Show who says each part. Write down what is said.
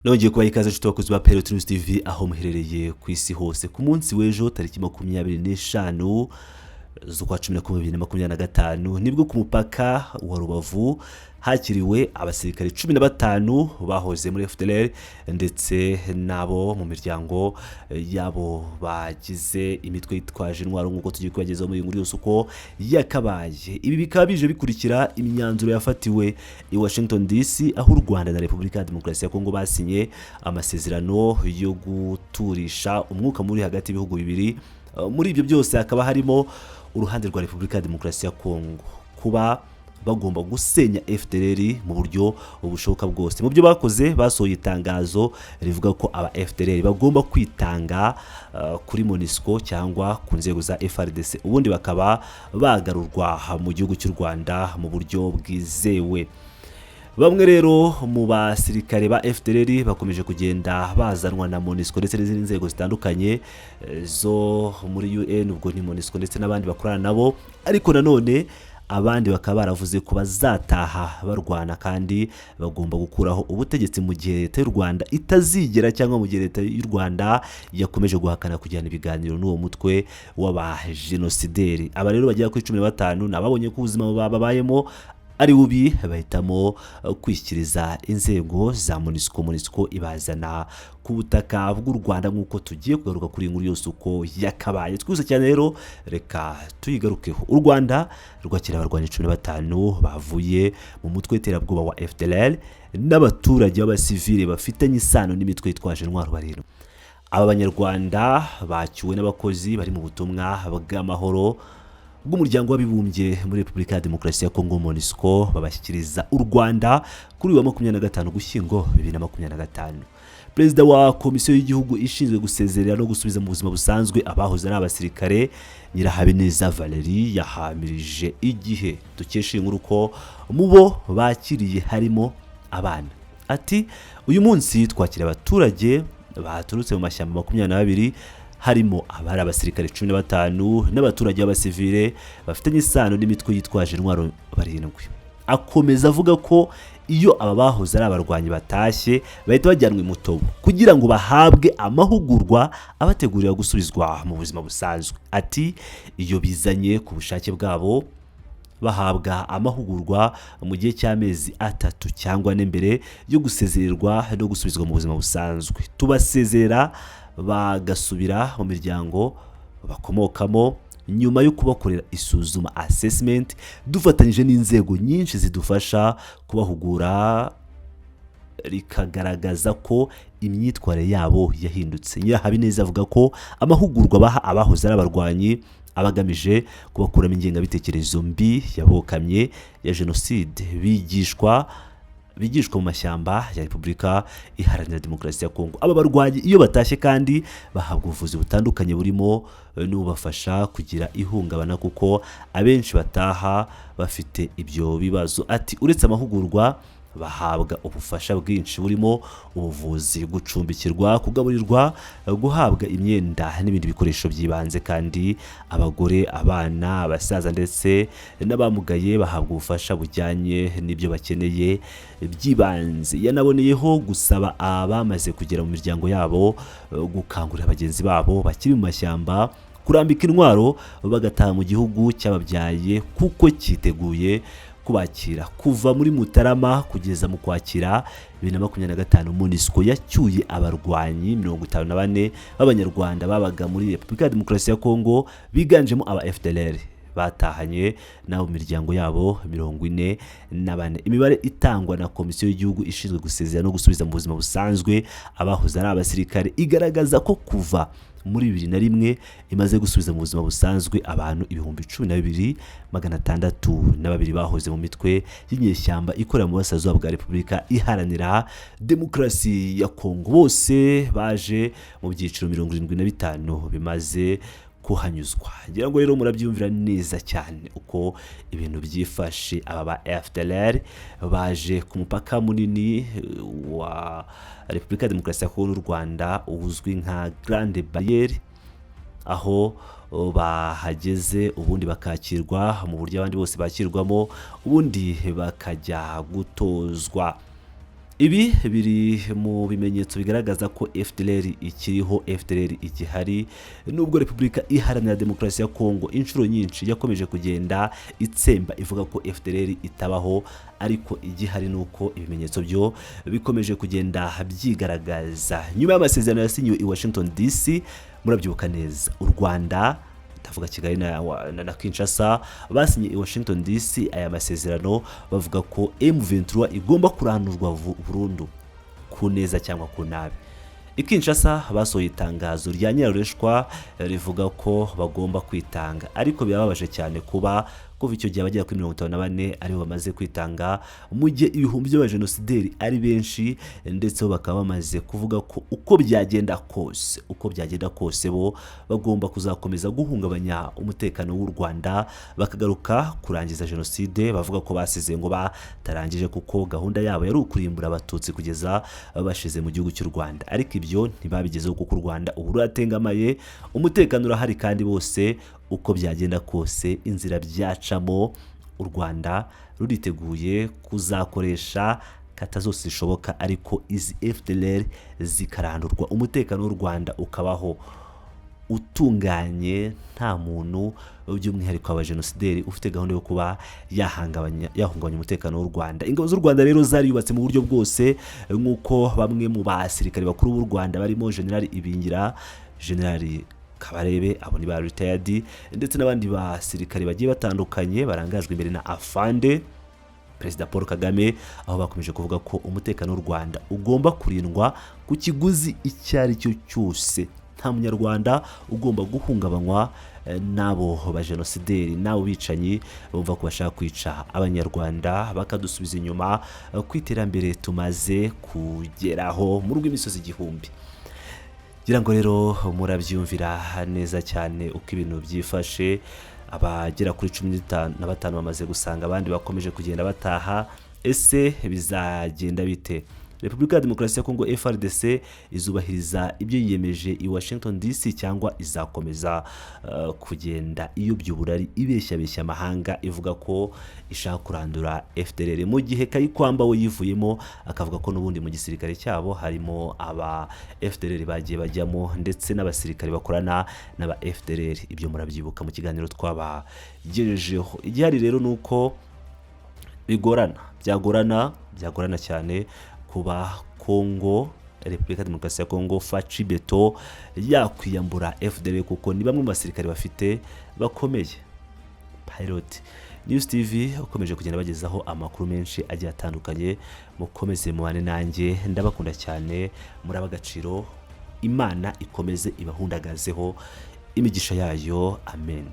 Speaker 1: Nongeye kubaha ikaze nshuti bakozi ba Patriots TV aho muherereye ku isi hose ku munsi w'ejo tariki 25 z'ukwa 10/2025 nibwo ku mupaka wa Rubavu hakiriwe abasirikare 15 bahoze muri Fdrl ndetse nabo mu miryango yabo bagize imitwe yitwaje intwaro nk'uko tugiye kubagezaho muri nkuru yose uko yakabaye. Ibi bikaba bije bikurikira imyanzuro yafatiwe i Washington DC aho u Rwanda na Repubulika ya Demokarasi ya Congo basinye amasezerano yo guturisha umwuka muri hagati y'ibihugu bibiri. Muri ibyo byose hakaba harimo uruhande rwa Repubulika ya Demokarasi ya Congo kuba bagomba gusenya Fdrl mu buryo ubushoboka bwose. Mu byo bakoze basohoye itangazo rivuga ko aba Fdrl bagomba kwitanga kuri MONUSCO cyangwa ku nzego za FRDC ubundi bakaba bagarurwa mu gihugu cy'u Rwanda mu buryo bwizewe. Bamwe rero mu basirikare ba Fdrl bakomeje kugenda bazanwa na MONUSCO ndetse n'izindi nzego zitandukanye zo muri UN, ubwo ni MONUSCO ndetse n'abandi bakorana nabo, ariko nanone abandi bakaba baravuze ko bazataha barwana kandi bagomba gukuraho ubutegetsi mu gihe leta y'u Rwanda itazigera cyangwa mu gihe leta y'u Rwanda yakomeje guhakana kujyana ibiganiro n'uwo mutwe w'abajenosideri. Aba rero bagera kuri 15 nababonye ko ubuzima babayemo ari bubi bahitamo kwishyikiriza inzego za MONUSCO ibazana ku butaka bw'u Rwanda nk'uko tugiye kugaruka kuri inkuru yose uko yakabaye. Twese cyane rero reka tuyigarukeho. U Rwanda rwakira abarwanyi 15 bavuye mu mutwe w'iterabwoba wa Fdrl n'abaturage b'abasivile bafitanye isano n'imitwe yitwaje intwaro barindwi. Aba banyarwanda bacyuwe n'abakozi bari mu butumwa bw'amahoro bw'umuryango w'abibumbye muri Repubulika ya Demokarasi ya Congo MONUSCO babashyikiriza u Rwanda kuri wa 25 Ugushyingo 2025. Perezida wa Komisiyo y'Igihugu ishinzwe gusezerera no gusubiza mu buzima busanzwe abahoze ari abasirikare Nyirahabineza Valerie yahamirije igihe dukesha inkuru ko mu bo bakiriye harimo abana. Ati uyu munsi twakira abaturage baturutse mu mashyamba 22 harimo abari abasirikare 15 n'abaturage b'abasivile bafitanye isano n'imitwe yitwaje intwaro barindwi. Akomeza avuga ko iyo aba bahoze ari abarwanyi batashye bahita bajyanwe mu tobo kugira ngo bahabwe amahugurwa abategurira gusubizwa mu buzima busanzwe. Ati iyo bizanye ku bushake bwabo bahabwa amahugurwa mu gihe cy'amezi 3 cyangwa n'imbere yo gusezererwa no gusubizwa mu buzima busanzwe. Tubasezera bagasubira mu miryango bakomokamo nyuma yo kubakorera isuzuma assessment dufatanyije n'inzego nyinshi zidufasha kubahugura rikagaragaza ko imyitwarire yabo yahindutse. Nyirahabineza avuga ko amahugurwa baha abahoze ari abarwanyi abagamije kubakuramo ingengabitekerezo mbi yabokamye ya jenoside bigishwa mu mashyamba ya Repubulika Iharanira Demokarasi ya Congo. Aba barwanyi iyo batashye kandi bahabwa ubuvuzi butandukanye burimo n'ubafasha kugira ihungabana kuko abenshi bataha bafite ibyo bibazo. Ati uretse amahugurwa bahabwa ubufasha bwinshi burimo ubuvuzi, gucumbikirwa, kugaburirwa, guhabwa imyenda n'ibindi bikoresho by'ibanze, kandi abagore, abana, abasaza ndetse n'abamugaye bahabwa ubufasha bujyanye n'ibyo bakeneye by'ibanze. Yanaboneyeho gusaba abamaze kugera mu miryango yabo gukangurira bagenzi babo bakiri mu mashyamba kurambika intwaro bagataha mu gihugu cyababyaye kuko cyiteguye kubakira. Kuva muri Mutarama kugeza mu Kwakira 2025 MONUSCO yacyuye abarwanyi 54 b'abanyarwanda babaga muri Repubulika ya Demokarasi ya Congo biganjemo aba Fdrl batahanye nabo miryango yabo 44. Imibare itangwa na Komisiyo y'Igihugu ishinzwe gusezerera no gusubiza mu buzima busanzwe abahoze ari abasirikare igaragaza ko kuva muri 2001 imaze gusubiza mu buzima busanzwe abantu 12,602 bahoze mu mitwe y'inyeshyamba ikorera mu burasirazuba bwa Repubulika Iharanira Demokarasi ya Congo. Bose baje mu byiciro 75 bimaze kuhanyuzwa. Ngira ngo rero murabyumvira neza cyane uko ibintu byifashe. Aba ba Fdrl baje ku mupaka munini wa Repubulika ya Demokarasi ya Congo n'u Rwanda uzwi nka Grande Barriere, aho bahageze ubundi bakakirwa mu buryo abandi bose bakirwamo ubundi bakajya gutozwa. Ibi biri mu bimenyetso bigaragaza ko Fdrl ikiriho, Fdrl igihari, nubwo Repubulika Iharanira Demokarasi ya Congo inshuro nyinshi yakomeje kugenda itsemba ivuga ko Fdrl itabaho, ariko igihari nuko ibimenyetso byo bikomeje kugenda byigaragaza. Nyuma y'amasezerano yasinyiwe i Washington DC, murabyibuka neza, u Rwanda ndavuga Kigali na Kinshasa basinye i Washington DC aya masezerano bavuga ko M23 igomba kurandurwa burundu ku neza cyangwa ku nabi. I Kinshasa basohoye itangazo rya nyarureshwa rivuga ko bagomba kwitanga, ariko birababaje cyane kuba kuva icyo gihe abagera kuri 54 aribo bamaze kwitanga, mu gihe ibihumbi by'abajenosideri ari benshi, ndetse bakaba bamaze kuvuga ko uko byagenda kose bo bagomba kuzakomeza guhungabanya umutekano w'u Rwanda, bakagaruka kurangiza jenoside bavuga ko basize ngo batarangije, kuko gahunda yabo yari ukurimbura abatutsi kugeza bashize mu gihugu cy'u Rwanda. Ariko ibyo ntibabigezeho kuko u Rwanda ubu ruratengamaye, umutekano urahari, kandi bose uko byagenda kose inzira byacamo u Rwanda ruriteguye kuzakoresha kata zose zishoboka, ariko izi Fdrl zikarandurwa, umutekano w'u Rwanda ukabaho utunganye, nta muntu by'umwihariko abajenosideri ufite gahunda yo kuba yahungabanya umutekano w'u Rwanda. Ingabo z'u Rwanda rero zariyubatse mu buryo bwose, nk'uko bamwe mu basirikare bakuru b'u Rwanda barimo General Ibingira, General Kabarebe, abo ni ba retired, ndetse n'abandi basirikare bagiye batandukanye barangajwe imbere na Afande Perezida Paul Kagame, aho bakomeje kuvuga ko umutekano w'u Rwanda ugomba kurindwa ku kiguzi icyo ari cyo cyose. Nta munyarwanda ugomba guhungabanywa n'abo bajenosideri, n'abo bicanyi bumva ko bashaka kwica abanyarwanda bakadusubiza inyuma ku iterambere tumaze kugeraho mu rw'imisozi igihumbi. Ngira ngo rero murabyumvira neza cyane uko ibintu byifashe. Abagera kuri 15 bamaze gusanga, abandi bakomeje kugenda bataha. Ese bizagenda bite? Repubulika ya Demokarasi ya Congo FARDC izubahiriza ibyo yiyemeje i Washington DC, cyangwa izakomeza kugenda iyo by'uburari ibeshya amahanga ivuga ko ishaka kurandura Fdrl, mu gihe Kayikwamba we yivuyemo akavuga ko n'ubundi mu gisirikare cyabo harimo aba Fdrl bagiye bajyamo, ndetse n'abasirikare bakorana n'aba Fdrl. Ibyo murabyibuka mu kiganiro twabagejejeho. Igihari rero nuko byagorana cyane kuba Congo, Repubulika ya Demokarasi ya Congo Facibeto yakwiyambura Fdrl, kuko ni bamwe mu basirikare bafite bakomeye. Pilot News TV ukomeje kugenda bagezaho amakuru menshi agiye atandukanye, mukomeze mubane nanjye, ndabakunda cyane, muri ab'agaciro. Imana ikomeze ibahundagazeho imigisha yayo, amen.